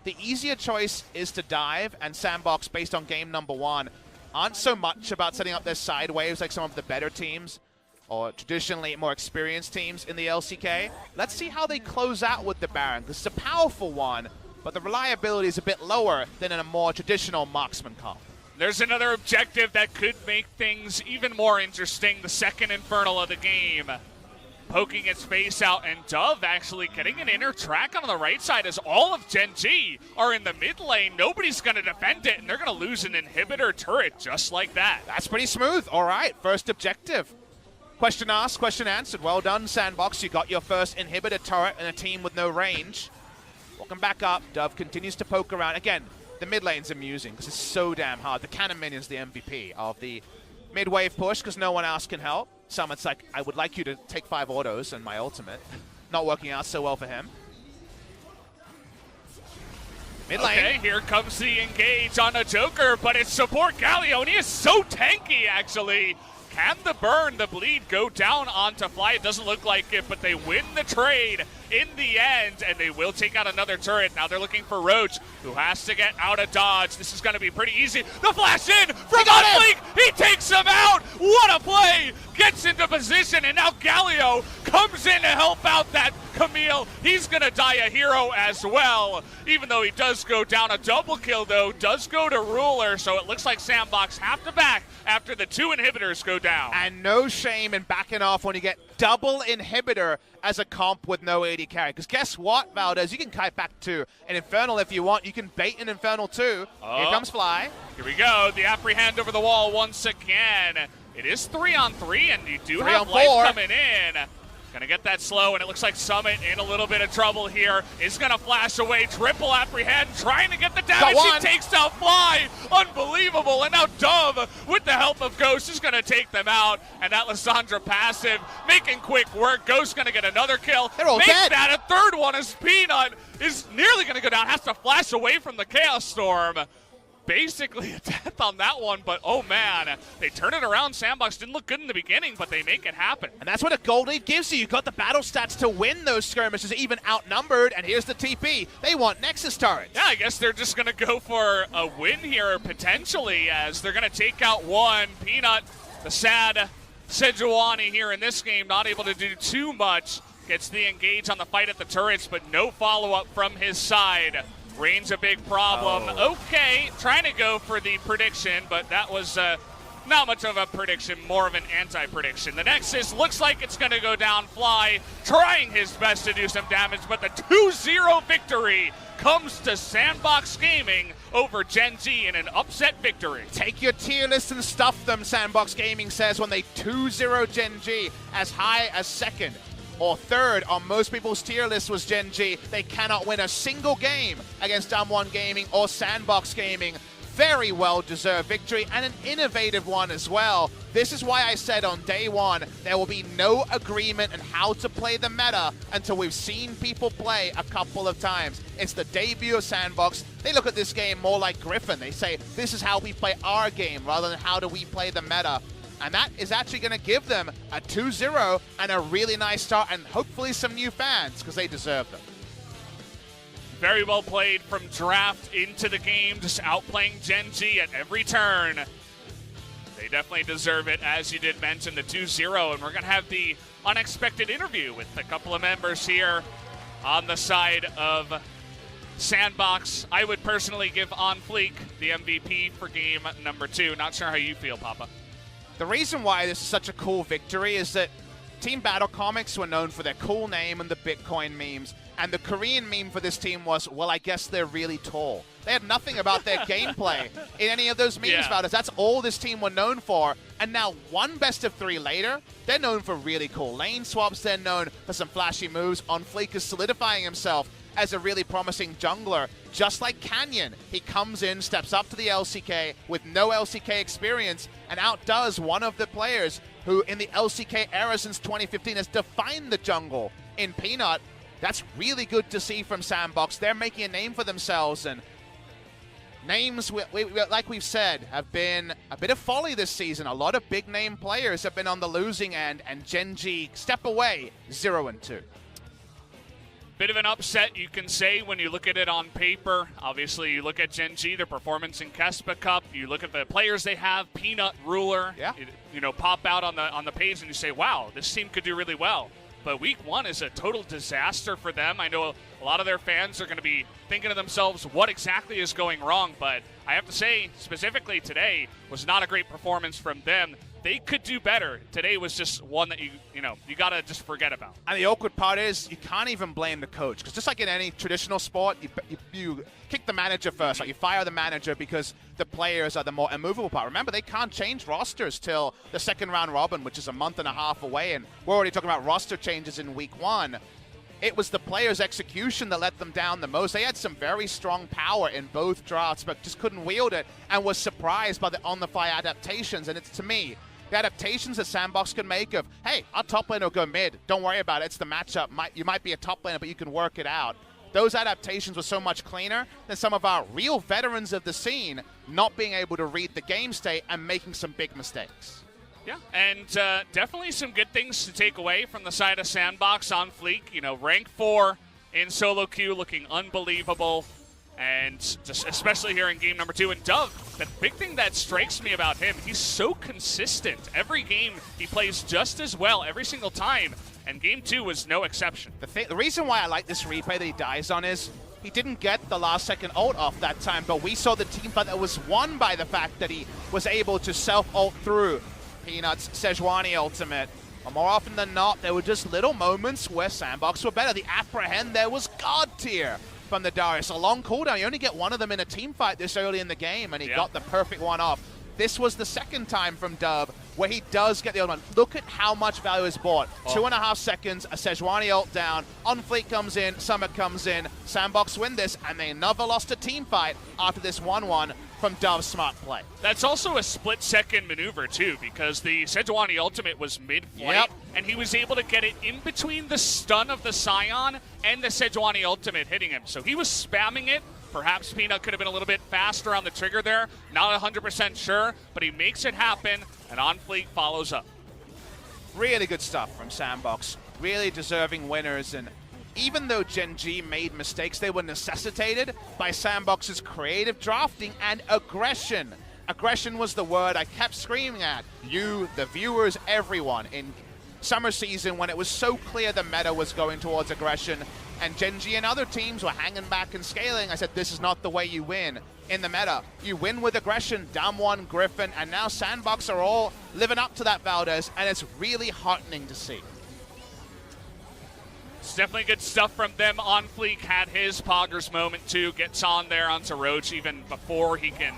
The easier choice is to dive, and Sandbox, based on game number 1, aren't so much about setting up their side waves like some of the better teams, or traditionally more experienced teams in the LCK. Let's see how they close out with the Baron. This is a powerful one, but the reliability is a bit lower than in a more traditional marksman comp. There's another objective that could make things even more interesting. The second Infernal of the game. Poking its face out, and Dove actually getting an inner track on the right side as all of Gen G are in the mid lane. Nobody's going to defend it, and they're going to lose an inhibitor turret just like that. That's pretty smooth. All right, first objective. Question asked, question answered. Well done, Sandbox. You got your first inhibitor turret in a team with no range. Welcome back up. Dove continues to poke around. Again, the mid lane's amusing because it's so damn hard. The Cannon Minion's the MVP of the mid-wave push because no one else can help. Summit's like, I would like you to take 5 autos in my ultimate. Not working out so well for him. Mid lane. Okay, here comes the engage on a Joker, but it's support Galio, and he is so tanky, actually. Can the burn, the bleed go down onto Fly? It doesn't look like it, but they win the trade in the end, and they will take out another turret. Now they're looking for Roach, who has to get out of dodge. This is going to be pretty easy. The flash in from Unblink. He takes him out. What a play. Gets into position, and now Galio comes in to help out that Camille. He's going to die a hero as well. Even though he does go down, a double kill, though, does go to Ruler, so it looks like Sandbox have to back after the 2 inhibitors go down. And no shame in backing off when you get double inhibitor as a comp with no AD carry. Because guess what, Valdez? You can kite back to an Infernal if you want. You can bait an Infernal too. Here comes Fly. Here we go. The apprehend over the wall once again. It is 3-on-3, and you do have life coming in. Gonna get that slow, and it looks like Summit in a little bit of trouble here. Is gonna flash away, triple apprehend, trying to get the damage. He takes down Fly. Unbelievable. And now Dove, with the help of Ghost, is gonna take them out. And that Lissandra passive, making quick work. Ghost gonna get another kill. They're all dead. That a third one as Peanut is nearly gonna go down. Has to flash away from the Chaos Storm. Basically a death on that one, but oh man, they turn it around. Sandbox didn't look good in the beginning, but they make it happen. And that's what a gold lead gives you. You've got the battle stats to win those skirmishes, even outnumbered, and here's the TP. They want Nexus turrets. Yeah, I guess they're just gonna go for a win here, potentially, as they're gonna take out one. Peanut, the sad Sejuani here in this game, not able to do too much. Gets the engage on the fight at the turrets, but no follow-up from his side. Range a big problem. Okay, trying to go for the prediction, but that was not much of a prediction, more of an anti-prediction. The Nexus looks like it's going to go down Fly, trying his best to do some damage, but the 2-0 victory comes to Sandbox Gaming over Gen Z in an upset victory. Take your tier list and stuff them, Sandbox Gaming says, when they 2-0 Gen G as high as second or third on most people's tier list was Gen G. They cannot win a single game against W1D3 Gaming or Sandbox Gaming. Very well-deserved victory, and an innovative one as well. This is why I said on day one, there will be no agreement on how to play the meta until we've seen people play a couple of times. It's the debut of Sandbox. They look at this game more like Griffin. They say, this is how we play our game, rather than how do we play the meta. And that is actually going to give them a 2-0 and a really nice start, and hopefully some new fans, because they deserve them. Very well played from draft into the game, just outplaying Gen G at every turn. They definitely deserve it, as you did mention, the 2-0, and we're going to have the unexpected interview with a couple of members here on the side of Sandbox. I would personally give On Fleek the MVP for game number 2. Not sure how you feel, Papa. The reason why this is such a cool victory is that Team Battle Comics were known for their cool name and the Bitcoin memes. And the Korean meme for this team was, well, I guess they're really tall. They had nothing about their gameplay in any of those memes about us. That's all this team were known for. And now, one best of 3 later, they're known for really cool lane swaps. They're known for some flashy moves. On Fleek is solidifying himself as a really promising jungler. Just like Canyon, he comes in, steps up to the LCK with no LCK experience, and outdoes one of the players who, in the LCK era since 2015, has defined the jungle in Peanut. That's really good to see from Sandbox. They're making a name for themselves, and names, like we've said, have been a bit of folly this season. A lot of big-name players have been on the losing end, and Gen G step away 0-2. Bit of an upset, you can say, when you look at it on paper. Obviously, you look at Gen G, their performance in Kespa Cup. You look at the players they have, Peanut, Ruler. Yeah. You know, pop out on the page, and you say, wow, this team could do really well. But week 1 is a total disaster for them. I know a lot of their fans are going to be thinking to themselves, what exactly is going wrong? But I have to say, specifically today, was not a great performance from them. They could do better. Today was just one that you got to just forget about. And the awkward part is you can't even blame the coach, because just like in any traditional sport, you kick the manager first. Like, you fire the manager because the players are the more immovable part. Remember, they can't change rosters till the second round robin, which is a month and a half away, and we're already talking about roster changes in week 1. It was the players' execution that let them down the most. They had some very strong power in both drafts, but just couldn't wield it, and was surprised by the on-the-fly adaptations. And it's, to me, the adaptations that Sandbox can make of, hey, our top laner will go mid. Don't worry about it. It's the matchup. You might be a top laner, but you can work it out. Those adaptations were so much cleaner than some of our real veterans of the scene not being able to read the game state and making some big mistakes. Yeah, and definitely some good things to take away from the side of Sandbox. On Fleek, rank 4 in solo queue, looking unbelievable. And just especially here in game number 2. And Dove, the big thing that strikes me about him, he's so consistent. Every game he plays just as well every single time, and game 2 was no exception. The reason why I like this replay that he dies on is he didn't get the last second ult off that time, but we saw the team fight that was won by the fact that he was able to self-ult through Peanut's Sejuani ultimate. But more often than not, there were just little moments where Sandbox were better. The apprehend there was god tier from the Darius. A long cooldown. You only get one of them in a team fight this early in the game, and he got the perfect one off. This was the second time from Dub where he does get the other one. Look at how much value is bought. 2.5 seconds, a Sejuani ult down. On Fleek comes in, Summit comes in. Sandbox win this, and they never lost a team fight after this 1-1 from Dove's smart play. That's also a split-second maneuver, too, because the Sejuani ultimate was mid-flight, and he was able to get it in between the stun of the Scion and the Sejuani ultimate hitting him. So he was spamming it. Perhaps Peanut could have been a little bit faster on the trigger there. Not 100% sure, but he makes it happen, and On Fleek follows up. Really good stuff from Sandbox. Really deserving winners, and even though Gen G made mistakes, they were necessitated by Sandbox's creative drafting and aggression. Aggression was the word I kept screaming at you, the viewers, everyone in summer season when it was so clear the meta was going towards aggression, and Gen G and other teams were hanging back and scaling. I said, this is not the way you win. in the meta. You win with aggression, Damwon, Griffin, and now Sandbox are all living up to that, Valdez, and it's really heartening to see. It's definitely good stuff from them. On Fleek had his Poggers moment too. Gets on there onto Roach even before he can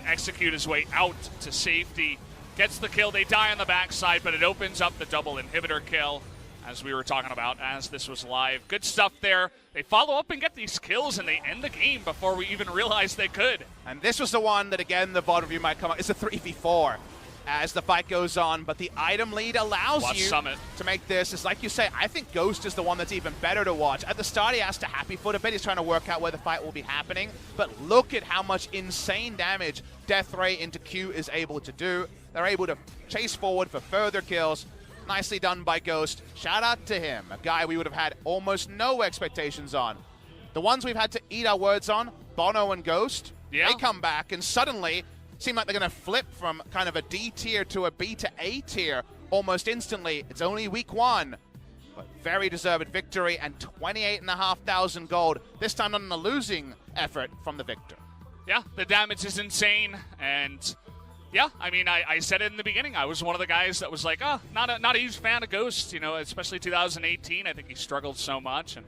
execute his way out to safety. Gets the kill. They die on the backside, but it opens up the double inhibitor kill, as we were talking about as this was live. Good stuff there. They follow up and get these kills, and they end the game before we even realized they could. And this was the one that, again, the VOD review might come up. It's a 3v4 as the fight goes on, but the item lead allows you Summit to make this. It's like you say, I think Ghost is the one that's even better to watch. At the start, he has to happy foot a bit. He's trying to work out where the fight will be happening. But look at how much insane damage Death Ray into Q is able to do. They're able to chase forward for further kills. Nicely done by Ghost. Shout out to him, a guy we would have had almost no expectations on. The ones we've had to eat our words on, Bono and Ghost, they come back and suddenly seem like they're going to flip from kind of a D tier to a B to A tier almost instantly. It's only week one, but very deserved victory and 28,500 gold. This time not in a losing effort from the victor. Yeah, the damage is insane, and yeah, I mean, I said it in the beginning. I was one of the guys that was like, oh, not a huge fan of Ghost, you know, especially 2018. I think he struggled so much, and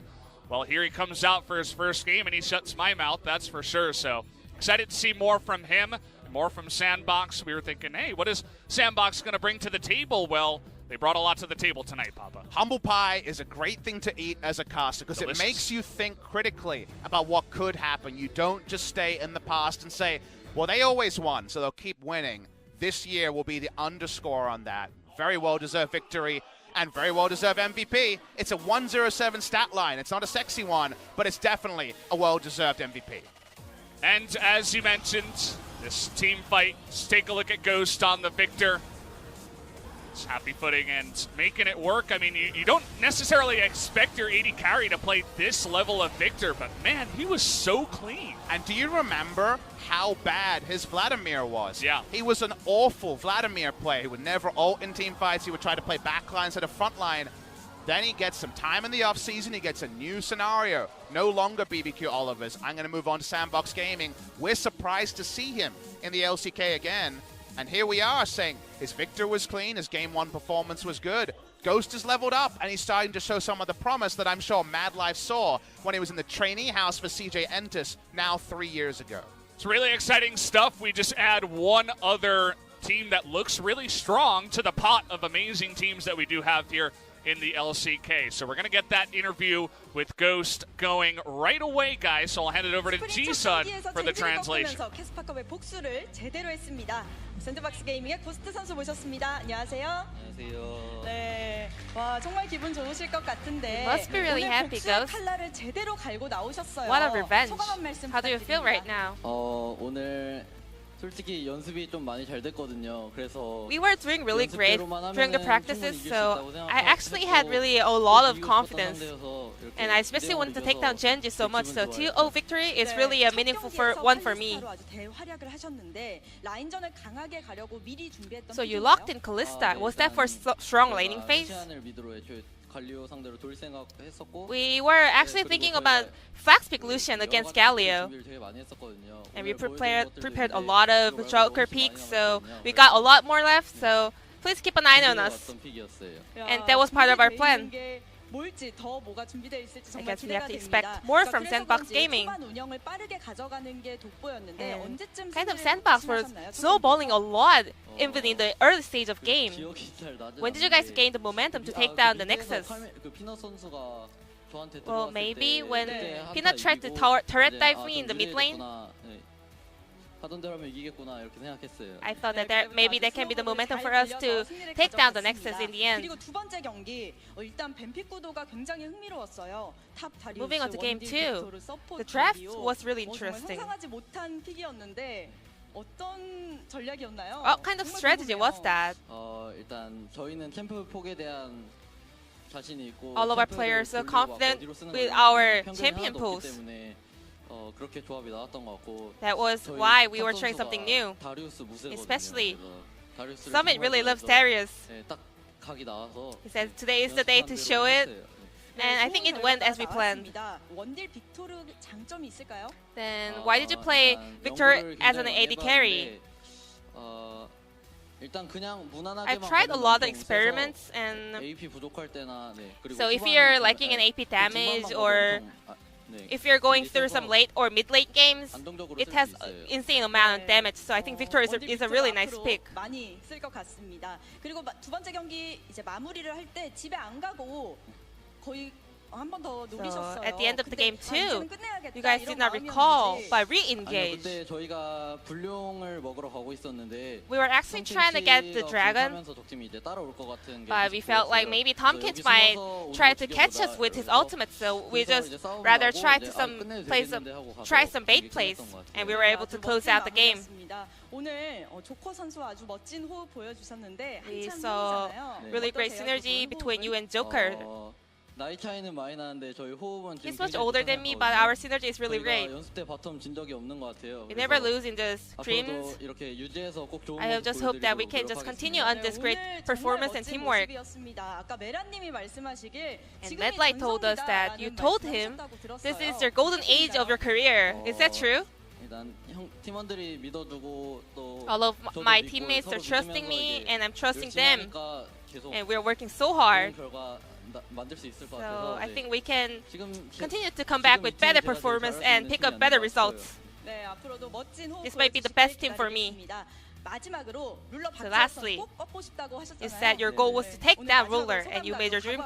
well, here he comes out for his first game, and he shuts my mouth, that's for sure. So excited to see more from him. More from Sandbox. We were thinking, hey, what is Sandbox going to bring to the table? Well, they brought a lot to the table tonight, Papa. Humble pie is a great thing to eat as a caster because it makes you think critically about what could happen. You don't just stay in the past and say, well, they always won, so they'll keep winning. This year will be the underscore on that. Very well-deserved victory and very well-deserved MVP. It's a 107 stat line. It's not a sexy one, but it's definitely a well-deserved MVP. And as you mentioned, this team fight, let's take a look at Ghost on the Victor. It's happy footing and making it work. I mean, you don't necessarily expect your AD carry to play this level of Victor, but man, he was so clean. And do you remember how bad his Vladimir was? Yeah. He was an awful Vladimir player. He would never ult in team fights. He would try to play backline instead of frontline. Then he gets some time in the offseason. He gets a new scenario. No longer BBQ Olivers. I'm going to move on to Sandbox Gaming. We're surprised to see him in the LCK again. And here we are saying his Victor was clean, his Game 1 performance was good. Ghost has leveled up, and he's starting to show some of the promise that I'm sure Mad Life saw when he was in the trainee house for CJ Entus now 3 years ago. It's really exciting stuff. We just add one other team that looks really strong to the pot of amazing teams that we do have here in the LCK. So we're going to get that interview with Ghost going right away, guys. So I'll hand it over to G-Sun for the translation. 캐스파컵의 복수를 제대로 했습니다. 샌드박스 게이밍의 고스트 선수 모셨습니다. 안녕하세요. 안녕하세요. 네, 와 정말 기분 좋으실 것 같은데. You must be really 오늘 happy, 복수의 Ghost. 칼날을 제대로 갈고 나오셨어요. What a revenge. 소감 한 말씀 How do you feel right 부탁드립니다. now? 오늘 솔직히 연습이 좀 많이 잘 됐거든요. 그래서 We were doing really great during the practices, so I actually had really a 또 lot of 이기고 confidence. 싶었던 상대여서 이렇게 And I especially wanted to take down Genji so much, so 기분 2-0 victory is really a meaningful one for me. 아주 대활약을 하셨는데 라인전을 강하게 가려고 미리 준비했던 So you 필요가요? locked in Callista. Was that for strong laning phase? 시안을 미드로 애초에 갈리오 상대로 돌 생각했었고 We were actually thinking about flax pick Lucian against Galio. 준비를 되게 많이 했었거든요. And we 오늘 prepared a 보여드린 lot of 것들이 Joker 훨씬 peaks, 많이 so 남았거든요. we got a lot more left, so please keep an eye on us. 준비해왔던 픽이었어요. 야, And that was part of our plan. 준비되어 있는 게 뭘지 더 뭐가 준비되어 있을지 I 정말 guess we have 기대가 to 됩니다. expect more from 그래서 Sandbox 그런지 Gaming. 초반 운영을 빠르게 가져가는 게 돋보였는데 And 언제쯤 kind of 승리를 Sandbox was 확신하셨나요? snowballing a lot even in the early stage of game. 기억이 잘 나지 When did you guys 않는데 gain the momentum to take 그 down the 밑에서 Nexus? 그 피넛 선수가 저한테 Well, 들어왔을 maybe 때 when 그때 한타 Peanut tried to 이기고 turret 이제 dive 아, me in 좀 the mid lane, 유리해졌구나. 네. 하던 대로 하면 이기겠구나 이렇게 생각했어요. I thought that 네, maybe there can be the momentum for us to take down the Nexus in the end. 그리고 두 번째 경기 일단 뱀픽 구도가 굉장히 흥미로웠어요. 탑 다리우스 Moving on to game 원딜 two, 빅토르, 서포트 the draft 듀오. was really 정말 interesting. 상상하지 못한 픽이었는데 어떤 전략이었나요? What kind of 정말 strategy 궁금해요. was that? 일단 저희는 캠프 폭에 대한 자신이 있고 All of our 캠프를 players are 돌리고 막 confident 어디로 쓰는 with 거는 our 편견이 champion 하나도 없기 pools. 때문에 그렇게 조합이 나왔던 것 같고 That was 저희 why we were 탑 trying 선수가 something new. 다리우스 무쇠거든요. Especially 그래서 다리우스를 Summit 정말 really loves 좋아해서 Darius. 네, 딱 각이 나와서 He said today is the day to show it. and I think it went as we planned. 원딜 빅토르 장점이 있을까요? Then why did you play Victor as an AD carry? 일단 그냥 무난하게만 I've tried a lot of experiments, and so if you're liking an AP damage or if you're going through some late or mid-late games, it has insane amount of damage. So I think Victor is a really nice pick. 많이 쓸 것 같습니다. 그리고 두 번째 경기 이제 마무리를 할 때 집에 안 가고 거의 한 번 더 노리셨어요. So at the end of the game too, you guys did not recall but re-engage. 그때 저희가 불룡을 먹으러 가고 있었는데 We were actually trying to get the dragon, 적팀이 이제 따라올 것 같은 게 but we felt like maybe Tompkins might try to catch us with his ultimate, so we just rather try some bait plays, and we were able to close out the game. 오늘 조커 선수 아주 멋진 호흡 보여주셨는데 We 한참 saw 후잖아요. really great synergy between you and Joker. 나이 차이는 많이 나는데 저희 호흡은 He's much older than me, but our synergy is really great. 연습 때 바텀 진 적이 없는 것 같아요. We never lose in the streams. 이렇게 유지해서 꼭 좋은 I just hope that we can just continue on this great performance and teamwork. 아까 메라님이 말씀하시길 And Medlight told us that you told him this is your golden age of your career. Is that true? 일단 팀원들이 믿어주고 또 All of my teammates are trusting me, and I'm trusting them, and we're working so hard. So I think we can continue to come back with better performance and pick up better results. This might be the best team for me. So lastly, you said your goal was to take that ruler, and you made your dream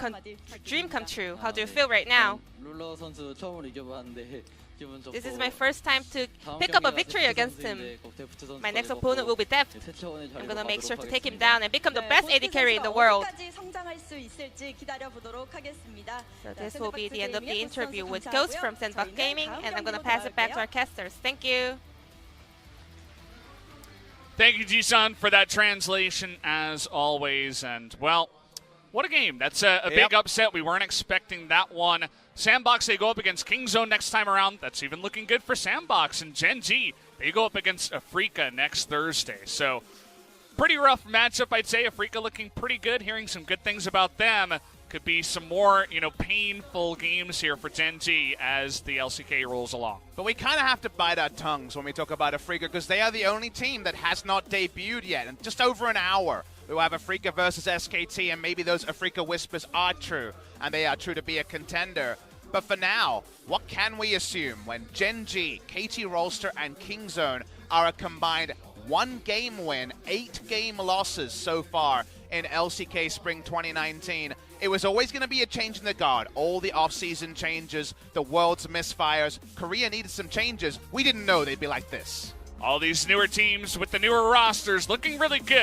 come true. How do you feel right now? This is my first time to pick up a victory against him. My next opponent will be Deft. I'm gonna make sure to take him down and become the best AD carry in the world. So this will be the end of the interview with Ghost from Sandbox Gaming, and I'm gonna pass it back to our casters. Thank you. Thank you, Ji-san, for that translation, as always. And, well, what a game. That's a big upset. We weren't expecting that one. Sandbox, they go up against Kingzone next time around. That's even looking good for Sandbox. And Gen G, they go up against Afrika next Thursday. So, pretty rough matchup, I'd say. Afrika looking pretty good. Hearing some good things about them. Could be some more, painful games here for Gen G as the LCK rolls along. But we kind of have to bite our tongues when we talk about Afrika, because they are the only team that has not debuted yet. In just over an hour, we will have Afrika versus SKT, and maybe those Afrika whispers are true, and they are true to be a contender. But for now, what can we assume when Gen G, KT Rolster, and Kingzone are a combined 1-game win, 8-game losses so far in LCK Spring 2019? It was always going to be a change in the guard. All the off-season changes, the world's misfires. Korea needed some changes. We didn't know they'd be like this. All these newer teams with the newer rosters looking really good.